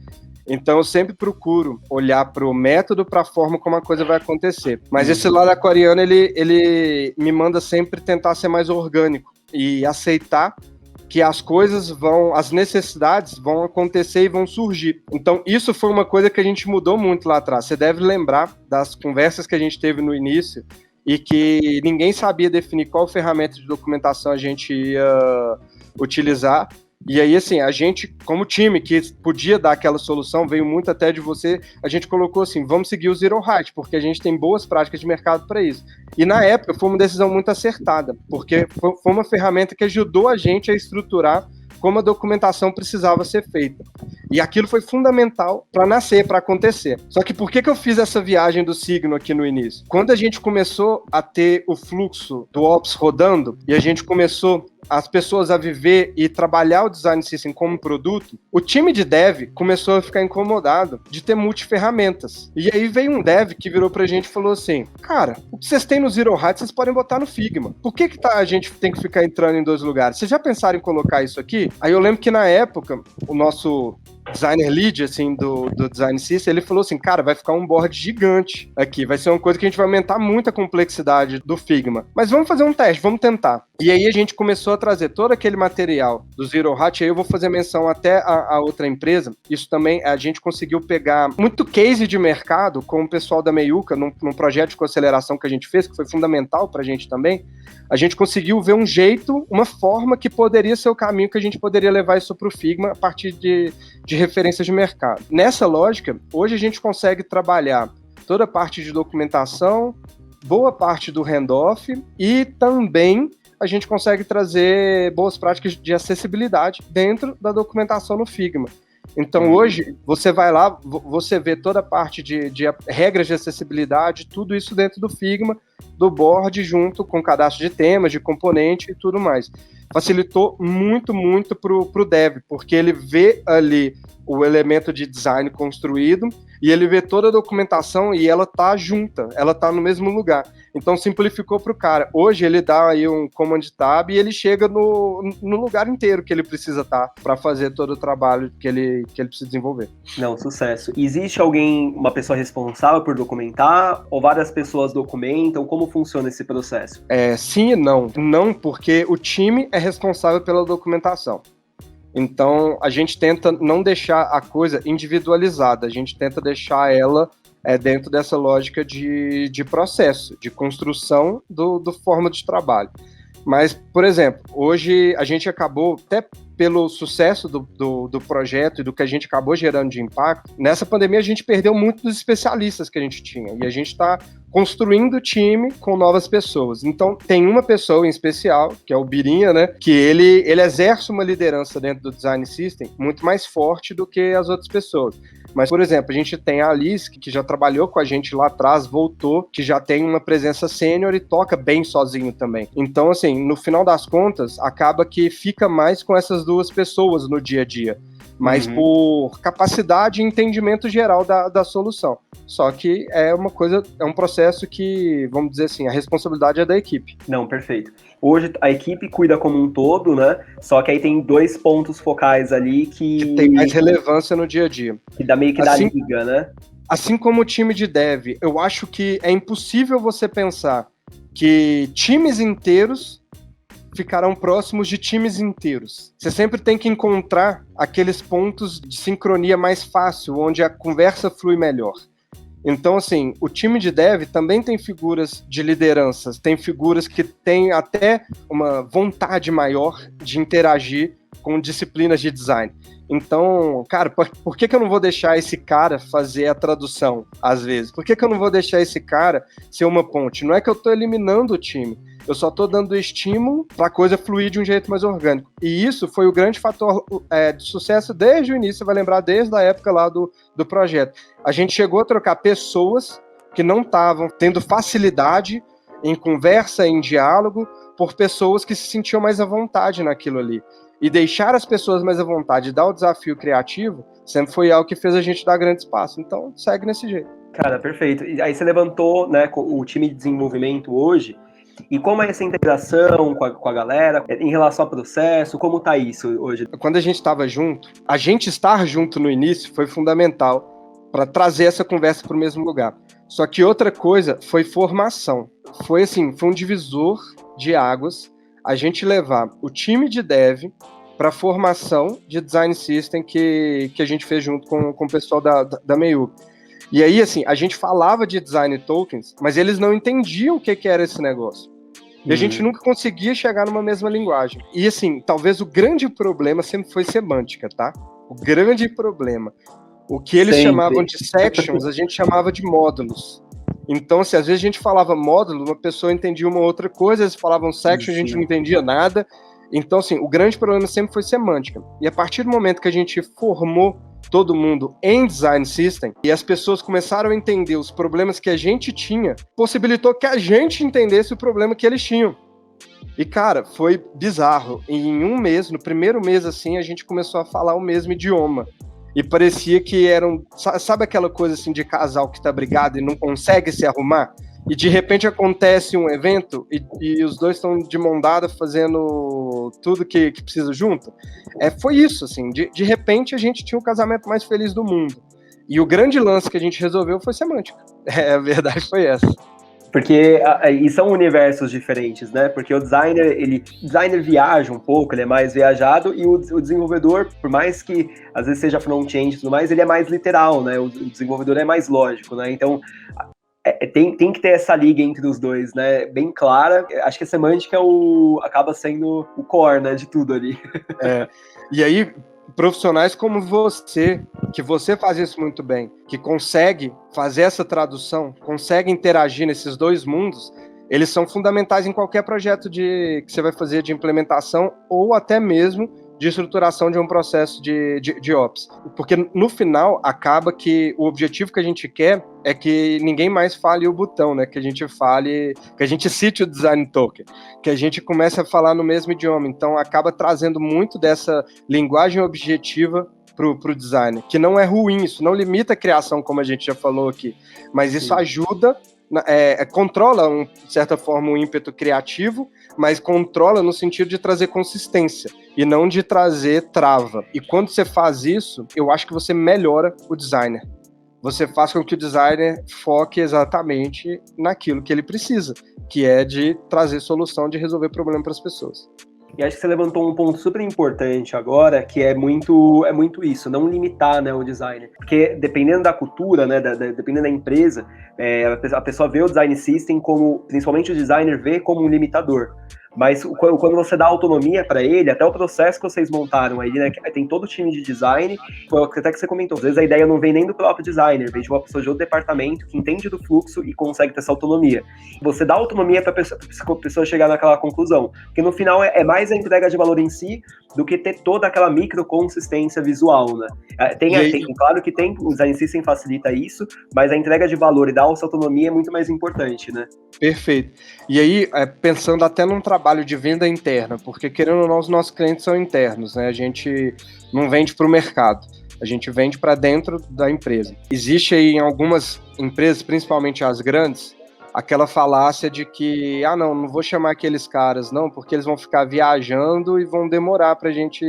Então eu sempre procuro olhar para o método, para a forma como a coisa vai acontecer. Mas esse lado aquariano, ele me manda sempre tentar ser mais orgânico e aceitar que as necessidades vão acontecer e vão surgir. Então isso foi uma coisa que a gente mudou muito lá atrás. Você deve lembrar das conversas que a gente teve no início e que ninguém sabia definir qual ferramenta de documentação a gente ia utilizar. E aí, assim, a gente, como time que podia dar aquela solução, veio muito até de você, a gente colocou assim, vamos seguir o Zero Height, porque a gente tem boas práticas de mercado para isso. E na época foi uma decisão muito acertada, porque foi uma ferramenta que ajudou a gente a estruturar como a documentação precisava ser feita. E aquilo foi fundamental para nascer, para acontecer. Só que por que eu fiz essa viagem do signo aqui no início? Quando a gente começou a ter o fluxo do Ops rodando, e a gente começou as pessoas a viver e trabalhar o Design System como produto, o time de dev começou a ficar incomodado de ter multiferramentas. E aí veio um dev que virou pra gente e falou assim, cara, o que vocês têm no Zero Height, vocês podem botar no Figma. Por que a gente tem que ficar entrando em 2 lugares? Vocês já pensaram em colocar isso aqui? Aí eu lembro que na época, o nosso designer lead, assim, do Design System, ele falou assim, cara, vai ficar um board gigante aqui, vai ser uma coisa que a gente vai aumentar muito a complexidade do Figma. Mas vamos fazer um teste, vamos tentar. E aí a gente começou a trazer todo aquele material do Zero Height, aí eu vou fazer menção até a outra empresa, isso também, a gente conseguiu pegar muito case de mercado com o pessoal da Meiuca, num projeto de aceleração que a gente fez, que foi fundamental pra gente também, a gente conseguiu ver um jeito, uma forma que poderia ser o caminho que a gente poderia levar isso pro Figma a partir de referências de mercado. Nessa lógica, hoje a gente consegue trabalhar toda a parte de documentação, boa parte do handoff e também a gente consegue trazer boas práticas de acessibilidade dentro da documentação no Figma. Então hoje, você vai lá, você vê toda a parte de regras de acessibilidade, tudo isso dentro do Figma, do board, junto com cadastro de temas, de componente e tudo mais. Facilitou muito, muito pro dev, porque ele vê ali o elemento de design construído e ele vê toda a documentação e ela tá junta, ela tá no mesmo lugar. Então simplificou pro cara. Hoje ele dá aí um command tab e ele chega no lugar inteiro que ele precisa estar para fazer todo o trabalho que ele precisa desenvolver. Não, sucesso. Existe alguém, uma pessoa responsável por documentar ou várias pessoas documentam? Como funciona esse processo? Sim e não. Não, porque o time é responsável pela documentação. Então, a gente tenta não deixar a coisa individualizada, a gente tenta deixar ela dentro dessa lógica de processo, de construção do forma de trabalho. Mas, por exemplo, hoje a gente acabou, até pelo sucesso do projeto e do que a gente acabou gerando de impacto, nessa pandemia a gente perdeu muito dos especialistas que a gente tinha, e a gente está construindo o time com novas pessoas. Então, tem uma pessoa em especial, que é o Birinha, né, que ele exerce uma liderança dentro do Design System muito mais forte do que as outras pessoas. Mas, por exemplo, a gente tem a Alice, que já trabalhou com a gente lá atrás, voltou, que já tem uma presença sênior e toca bem sozinho também. Então, assim, no final das contas, acaba que fica mais com essas 2 pessoas no dia a dia, mas por capacidade e entendimento geral da solução. Só que é um processo que, vamos dizer assim, a responsabilidade é da equipe. Não, perfeito. Hoje a equipe cuida como um todo, né? Só que aí tem 2 pontos focais ali que tem mais relevância no dia a dia. Que dá meio que assim, dá liga, né? Assim como o time de dev, eu acho que é impossível você pensar que times inteiros ficarão próximos de times inteiros. Você sempre tem que encontrar aqueles pontos de sincronia mais fácil, onde a conversa flui melhor. Então, assim, o time de dev também tem figuras de lideranças, tem figuras que têm até uma vontade maior de interagir com disciplinas de design. Então, cara, por que eu não vou deixar esse cara fazer a tradução, às vezes? Por que eu não vou deixar esse cara ser uma ponte? Não é que eu estou eliminando o time, eu só estou dando estímulo para a coisa fluir de um jeito mais orgânico. E isso foi o grande fator de sucesso desde o início, você vai lembrar desde a época lá do projeto. A gente chegou a trocar pessoas que não estavam tendo facilidade em conversa, em diálogo, por pessoas que se sentiam mais à vontade naquilo ali. E deixar as pessoas mais à vontade, dar o desafio criativo, sempre foi algo que fez a gente dar grande espaço. Então, segue nesse jeito. Cara, perfeito. E aí você levantou, né, o time de desenvolvimento hoje. E como é essa integração com a galera, em relação ao processo, como tá isso hoje? Quando a gente estava junto, a gente estar junto no início foi fundamental para trazer essa conversa para o mesmo lugar. Só que outra coisa foi formação. Foi um divisor de águas a gente levar o time de dev para a formação de design system que a gente fez junto com o pessoal da Meiuca. E aí, a gente falava de design tokens, mas eles não entendiam o que era esse negócio. E a gente nunca conseguia chegar numa mesma linguagem. E, talvez o grande problema sempre foi semântica, tá? O grande problema. O que eles chamavam de sections, a gente chamava de módulos. Então, às vezes a gente falava módulo, uma pessoa entendia uma outra coisa, eles falavam section, a gente não entendia nada. Então, o grande problema sempre foi semântica. E a partir do momento que a gente formou todo mundo em Design System, e as pessoas começaram a entender os problemas que a gente tinha, possibilitou que a gente entendesse o problema que eles tinham. E, cara, foi bizarro. Em um mês, no primeiro mês, assim, a gente começou a falar o mesmo idioma. E parecia que eram... Sabe aquela coisa, assim, de casal que tá brigado e não consegue se arrumar? E, de repente, acontece um evento e os dois estão de mão dada fazendo tudo que precisa junto. Foi isso, assim. De repente, a gente tinha o casamento mais feliz do mundo. E o grande lance que a gente resolveu foi semântica. A verdade foi essa. Porque e são universos diferentes, né? Porque o designer viaja um pouco, ele é mais viajado, e o desenvolvedor, por mais que às vezes seja front-end e tudo mais, ele é mais literal, né? O desenvolvedor é mais lógico, né? Então tem que ter essa liga entre os dois, né? Bem clara. Acho que a semântica acaba sendo o core, né, de tudo ali. E aí, profissionais como você, que você faz isso muito bem, que consegue fazer essa tradução, consegue interagir nesses dois mundos, eles são fundamentais em qualquer projeto que você vai fazer de implementação ou até mesmo de estruturação de um processo de Ops. Porque no final acaba que o objetivo que a gente quer é que ninguém mais fale o botão, né? Que a gente cite o design token, que a gente comece a falar no mesmo idioma. Então acaba trazendo muito dessa linguagem objetiva para o design, que não é ruim, isso não limita a criação, como a gente já falou aqui, mas isso ajuda, controla, de certa forma, o ímpeto criativo, mas controla no sentido de trazer consistência e não de trazer trava. E quando você faz isso, eu acho que você melhora o designer. Você faz com que o designer foque exatamente naquilo que ele precisa, que é de trazer solução, de resolver problema para as pessoas. E acho que você levantou um ponto super importante agora, que é muito isso, não limitar, né, o designer. Porque dependendo da cultura, né, dependendo da empresa, a pessoa vê o design system como, principalmente o designer vê como um limitador. Mas quando você dá autonomia para ele, até o processo que vocês montaram aí, né, tem todo o time de design, até que você comentou, às vezes a ideia não vem nem do próprio designer, vem de uma pessoa de outro departamento que entende do fluxo e consegue ter essa autonomia. Você dá autonomia para a pessoa chegar naquela conclusão, porque no final é mais a entrega de valor em si do que ter toda aquela micro consistência visual, né? Claro que o design system facilita isso, mas a entrega de valor e dar essa autonomia é muito mais importante, né? Perfeito. E aí, pensando até num trabalho de venda interna, porque querendo ou não, os nossos clientes são internos, né? A gente não vende para o mercado, a gente vende para dentro da empresa. Existe aí em algumas empresas, principalmente as grandes, aquela falácia de que, não vou chamar aqueles caras, não, porque eles vão ficar viajando e vão demorar para a gente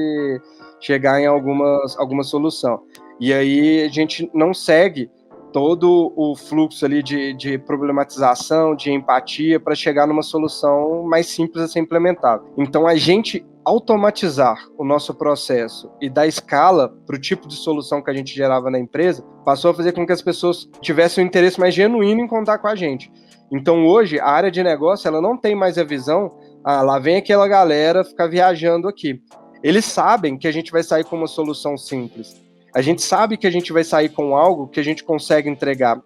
chegar em alguma solução. E aí a gente não segue todo o fluxo ali de problematização, de empatia, para chegar numa solução mais simples a ser implementada. Então, a gente automatizar o nosso processo e dar escala para o tipo de solução que a gente gerava na empresa, passou a fazer com que as pessoas tivessem um interesse mais genuíno em contar com a gente. Então, hoje, a área de negócio, ela não tem mais a visão, lá vem aquela galera ficar viajando aqui. Eles sabem que a gente vai sair com uma solução simples. A gente sabe que a gente vai sair com algo que a gente consegue entregar.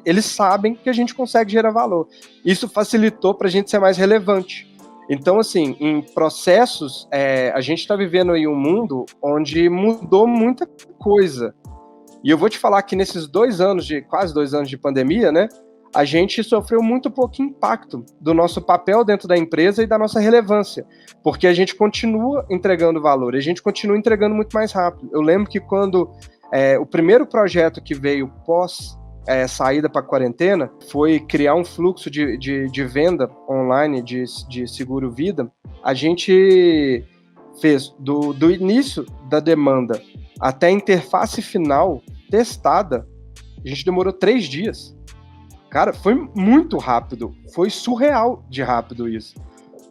Eles sabem que a gente consegue gerar valor. Isso facilitou para a gente ser mais relevante. Então, assim, em processos, a gente está vivendo aí um mundo onde mudou muita coisa. E eu vou te falar que nesses quase 2 anos de pandemia, né, a gente sofreu muito pouco impacto do nosso papel dentro da empresa e da nossa relevância, porque a gente continua entregando valor, a gente continua entregando muito mais rápido. Eu lembro que quando o primeiro projeto que veio pós saída para a quarentena foi criar um fluxo de venda online de seguro vida, a gente fez do início da demanda até a interface final testada, a gente demorou 3 dias. Cara, foi muito rápido, foi surreal de rápido isso.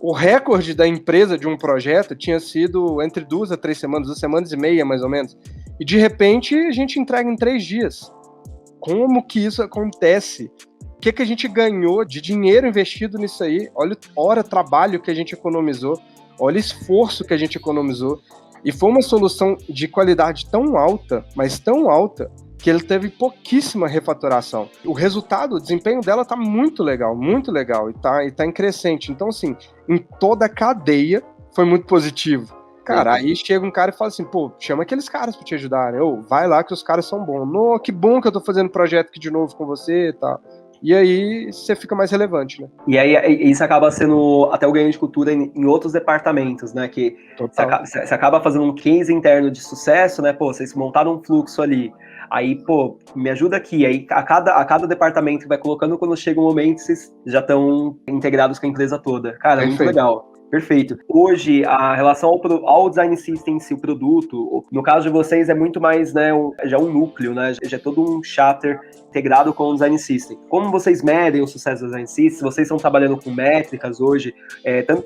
O recorde da empresa de um projeto tinha sido entre 2 a 3 semanas, 2 semanas e meia mais ou menos, e de repente a gente entrega em 3 dias. Como que isso acontece? O que a gente ganhou de dinheiro investido nisso aí? Olha hora trabalho que a gente economizou, olha o esforço que a gente economizou, e foi uma solução de qualidade tão alta, mas tão alta, que ele teve pouquíssima refatoração. O resultado, o desempenho dela tá muito legal, e tá em crescente. Então, assim, em toda a cadeia foi muito positivo. Cara, aí chega um cara e fala assim, chama aqueles caras pra te ajudar, né? Vai lá que os caras são bons. Que bom que eu tô fazendo projeto aqui de novo com você e tal. e aí você fica mais relevante, né? E aí isso acaba sendo até o ganho de cultura em outros departamentos, né? Que você acaba fazendo um case interno de sucesso, né? Pô, vocês montaram um fluxo ali. Aí, pô, me ajuda aqui. Aí a cada departamento que vai colocando, quando chega o momento, vocês já estão integrados com a empresa toda. Cara, Perfeito. muito legal. Perfeito. Hoje, a relação ao design system em si, o produto, no caso de vocês, é muito mais, né, já um núcleo, né? Já é todo um chapter integrado com o design system. Como vocês medem o sucesso do design system? Vocês estão trabalhando com métricas hoje,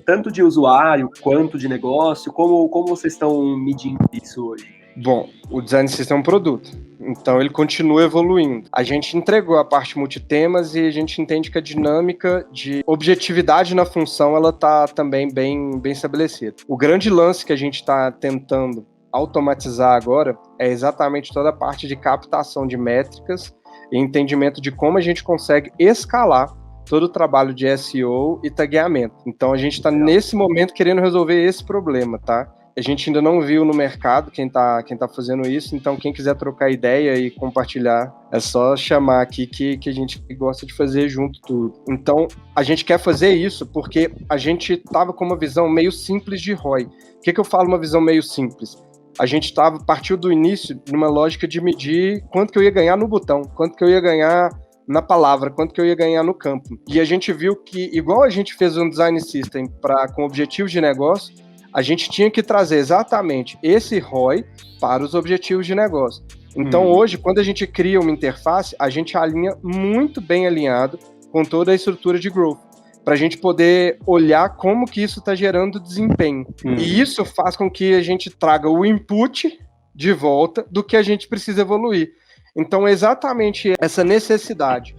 tanto de usuário quanto de negócio? Como vocês estão medindo isso hoje? Bom, o design system é um produto, então ele continua evoluindo. A gente entregou a parte multitemas e a gente entende que a dinâmica de objetividade na função ela está também bem estabelecida. O grande lance que a gente está tentando automatizar agora é exatamente toda a parte de captação de métricas e entendimento de como a gente consegue escalar todo o trabalho de SEO e tagueamento. Então a gente está nesse momento querendo resolver esse problema, tá? A gente ainda não viu no mercado quem tá fazendo isso, então quem quiser trocar ideia e compartilhar, é só chamar aqui que a gente gosta de fazer junto tudo. Então, a gente quer fazer isso porque a gente tava com uma visão meio simples de ROI. O que eu falo uma visão meio simples? A gente partiu do início numa lógica de medir quanto que eu ia ganhar no botão, quanto que eu ia ganhar na palavra, quanto que eu ia ganhar no campo. E a gente viu que, igual a gente fez um design system com objetivos de negócio, a gente tinha que trazer exatamente esse ROI para os objetivos de negócio. Então, hoje, quando a gente cria uma interface, a gente alinha muito bem alinhado com toda a estrutura de growth, para a gente poder olhar como que isso está gerando desempenho. E isso faz com que a gente traga o input de volta do que a gente precisa evoluir. Então, exatamente essa necessidade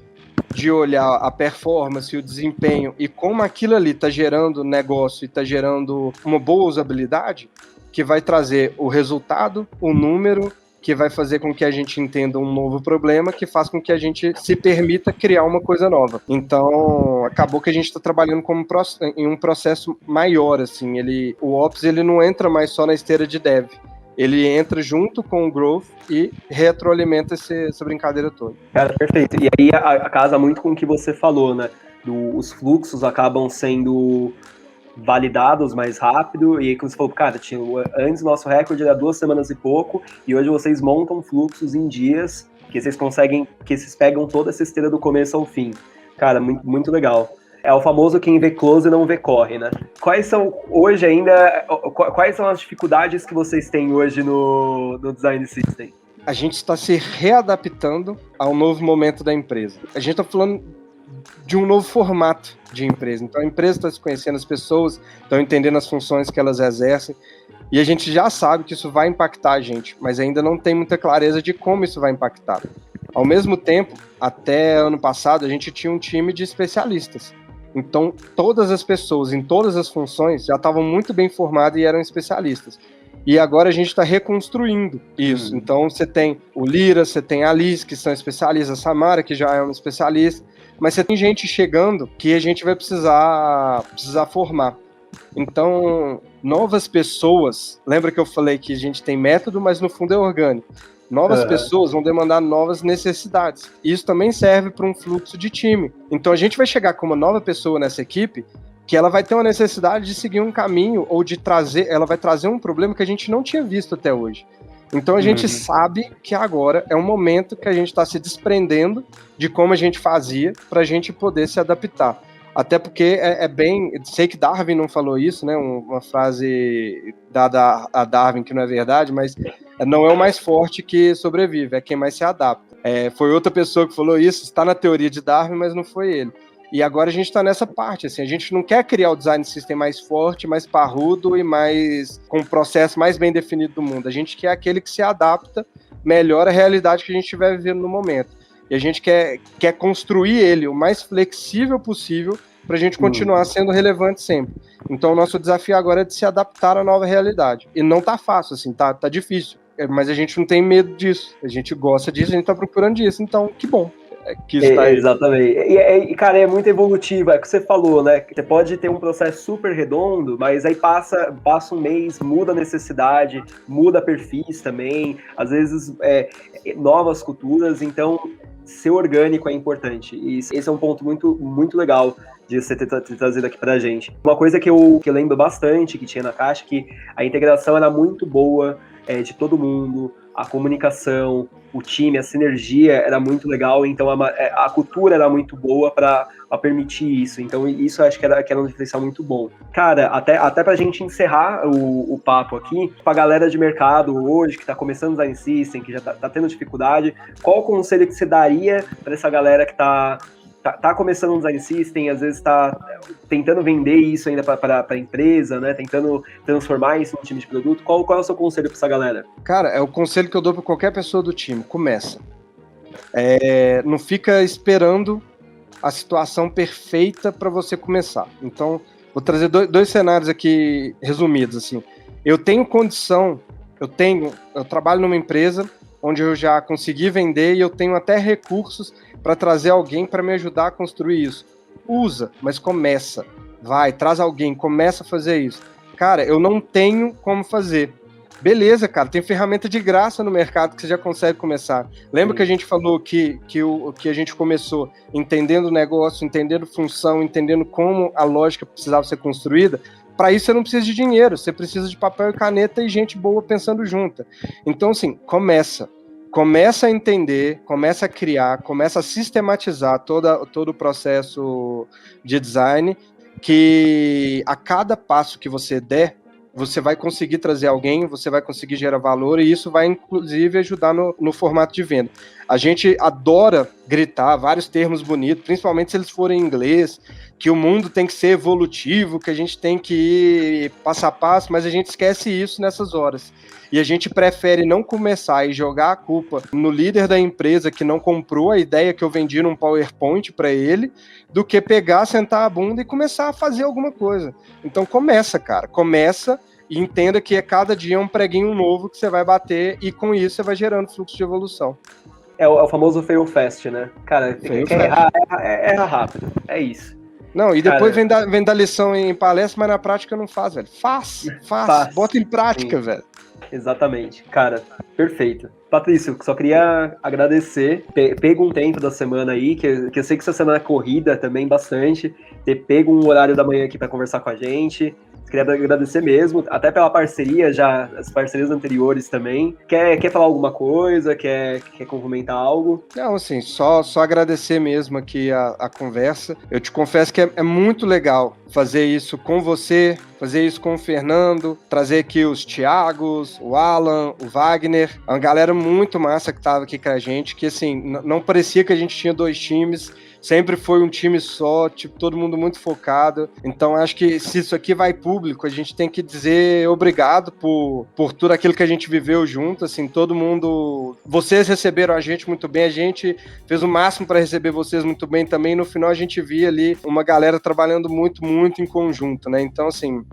de olhar a performance e o desempenho e como aquilo ali está gerando negócio e está gerando uma boa usabilidade, que vai trazer o resultado, o número, que vai fazer com que a gente entenda um novo problema, que faz com que a gente se permita criar uma coisa nova. Então, acabou que a gente está trabalhando em um processo maior, assim, o Ops ele não entra mais só na esteira de dev. Ele entra junto com o growth e retroalimenta essa brincadeira toda. Cara, perfeito. E aí casa muito com o que você falou, né? Os fluxos acabam sendo validados mais rápido, e aí como você falou, cara, antes o nosso recorde era 2 semanas e pouco, e hoje vocês montam fluxos em dias que vocês pegam toda essa esteira do começo ao fim. Cara, muito, muito legal. É o famoso quem vê close e não vê corre, né? Quais são as dificuldades que vocês têm hoje no Design System? A gente está se readaptando ao novo momento da empresa. A gente está falando de um novo formato de empresa. Então a empresa está se conhecendo, as pessoas estão entendendo as funções que elas exercem, e a gente já sabe que isso vai impactar a gente, mas ainda não tem muita clareza de como isso vai impactar. Ao mesmo tempo, até ano passado, a gente tinha um time de especialistas. Então, todas as pessoas em todas as funções já estavam muito bem formadas e eram especialistas. E agora a gente está reconstruindo isso. Então, você tem o Lira, você tem a Alice, que são especialistas, a Samara, que já é uma especialista, mas você tem gente chegando que a gente vai precisar formar. Então, novas pessoas, lembra que eu falei que a gente tem método, mas no fundo é orgânico. Novas pessoas vão demandar novas necessidades. Isso também serve para um fluxo de time. Então a gente vai chegar com uma nova pessoa nessa equipe que ela vai ter uma necessidade de seguir um caminho ou ela vai trazer um problema que a gente não tinha visto até hoje. Então a gente sabe que agora é um momento que a gente está se desprendendo de como a gente fazia para a gente poder se adaptar. Até porque sei que Darwin não falou isso, né? Uma frase dada a Darwin que não é verdade, mas não é o mais forte que sobrevive, é quem mais se adapta. Foi outra pessoa que falou isso, está na teoria de Darwin, mas não foi ele. E agora a gente está nessa parte, assim, a gente não quer criar o design system mais forte, mais parrudo e com o processo mais bem definido do mundo. A gente quer aquele que se adapta melhor à realidade que a gente estiver vivendo no momento. E a gente quer construir ele o mais flexível possível para a gente continuar sendo relevante sempre. Então o nosso desafio agora é de se adaptar à nova realidade. E não tá fácil, assim, tá difícil. Mas a gente não tem medo disso. A gente gosta disso, a gente tá procurando disso. Então, que bom. Exatamente. E, cara, é muito evolutivo, é o que você falou, né? Você pode ter um processo super redondo, mas aí passa um mês, muda a necessidade, muda perfis também, às vezes novas culturas, então ser orgânico é importante. E esse é um ponto muito, muito legal de você ter trazido aqui pra gente. Uma coisa que eu lembro bastante que tinha na Caixa, que a integração era muito boa, de todo mundo, a comunicação, o time, a sinergia era muito legal, então a cultura era muito boa para permitir isso. Então isso eu acho que era um diferencial muito bom. Cara, até pra gente encerrar o papo aqui, pra galera de mercado hoje, que tá começando o Design System, que já tá tendo dificuldade, qual o conselho que você daria para essa galera que tá começando um Design System, às vezes está tentando vender isso ainda para a empresa, né? Tentando transformar isso num time de produto. Qual é o seu conselho para essa galera? Cara, é o conselho que eu dou para qualquer pessoa do time. Começa. Não fica esperando a situação perfeita para você começar. Então, vou trazer dois cenários aqui resumidos. Assim. Eu tenho condição, eu trabalho numa empresa onde eu já consegui vender e eu tenho até recursos para trazer alguém para me ajudar a construir isso. Usa, mas começa. Vai, traz alguém, começa a fazer isso. Cara, eu não tenho como fazer. Beleza, cara, tem ferramenta de graça no mercado que você já consegue começar. Lembra que a gente falou que a gente começou entendendo o negócio, entendendo função, entendendo como a lógica precisava ser construída? Para isso você não precisa de dinheiro, você precisa de papel e caneta e gente boa pensando junta. Então, assim, começa a entender, começa a criar, começa a sistematizar todo o processo de design, que a cada passo que você der, você vai conseguir trazer alguém, você vai conseguir gerar valor, e isso vai, inclusive, ajudar no formato de venda. A gente adora gritar vários termos bonitos, principalmente se eles forem em inglês, que o mundo tem que ser evolutivo, que a gente tem que ir passo a passo, mas a gente esquece isso nessas horas. E a gente prefere não começar e jogar a culpa no líder da empresa que não comprou a ideia que eu vendi num PowerPoint para ele, do que pegar, sentar a bunda e começar a fazer alguma coisa. Então começa, cara. Começa e entenda que cada dia é um preguinho novo que você vai bater e com isso você vai gerando fluxo de evolução. É o famoso fail fast, né? Cara, quer errar, erra rápido. É isso. Não, e depois vem dar lição em palestra, mas na prática não faz, velho. Faz. Bota em prática, sim, velho. Exatamente. Cara, perfeito. Patrício, só queria agradecer, pego um tempo da semana aí, que eu sei que essa semana é corrida também bastante, ter pego um horário da manhã aqui para conversar com a gente. Queria agradecer mesmo, até pela parceria, já as parcerias anteriores também. Quer falar alguma coisa? Quer complementar algo? Não, assim, só agradecer mesmo aqui a conversa. Eu te confesso que é muito legal fazer isso com você, fazer isso com o Fernando, trazer aqui os Thiagos, o Alan, o Wagner, uma galera muito massa que estava aqui com a gente, que assim, não parecia que a gente tinha dois times, sempre foi um time só, tipo, todo mundo muito focado. Então, acho que se isso aqui vai público, a gente tem que dizer obrigado por tudo aquilo que a gente viveu junto, assim, todo mundo... Vocês receberam a gente muito bem, a gente fez o máximo para receber vocês muito bem também. No final, a gente via ali uma galera trabalhando muito, muito em conjunto, né? Então, assim...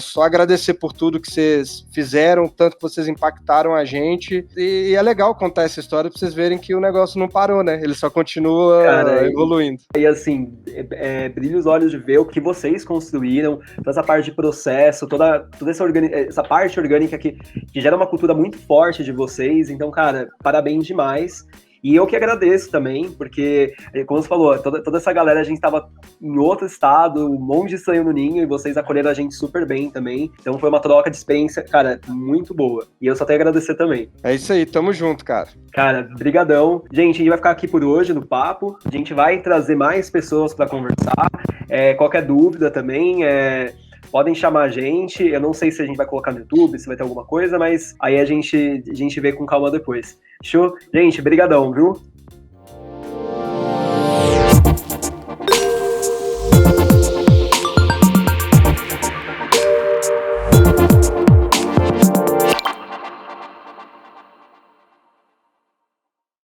só agradecer por tudo que vocês fizeram, tanto que vocês impactaram a gente, e é legal contar essa história pra vocês verem que o negócio não parou, né? Ele só continua evoluindo. E assim, brilha os olhos de ver o que vocês construíram, toda essa parte de processo, toda essa parte orgânica que gera uma cultura muito forte de vocês. Então, cara, parabéns demais. E eu que agradeço também, porque, como você falou, toda essa galera, a gente estava em outro estado, um monte de estranho no ninho, e vocês acolheram a gente super bem também. Então foi uma troca de experiência, cara, muito boa. E eu só tenho a agradecer também. É isso aí, tamo junto, cara. Cara, brigadão. Gente, a gente vai ficar aqui por hoje no papo. A gente vai trazer mais pessoas para conversar. Qualquer dúvida também, podem chamar a gente. Eu não sei se a gente vai colocar no YouTube, se vai ter alguma coisa, mas aí a gente vê com calma depois. Show? Gente, brigadão, viu?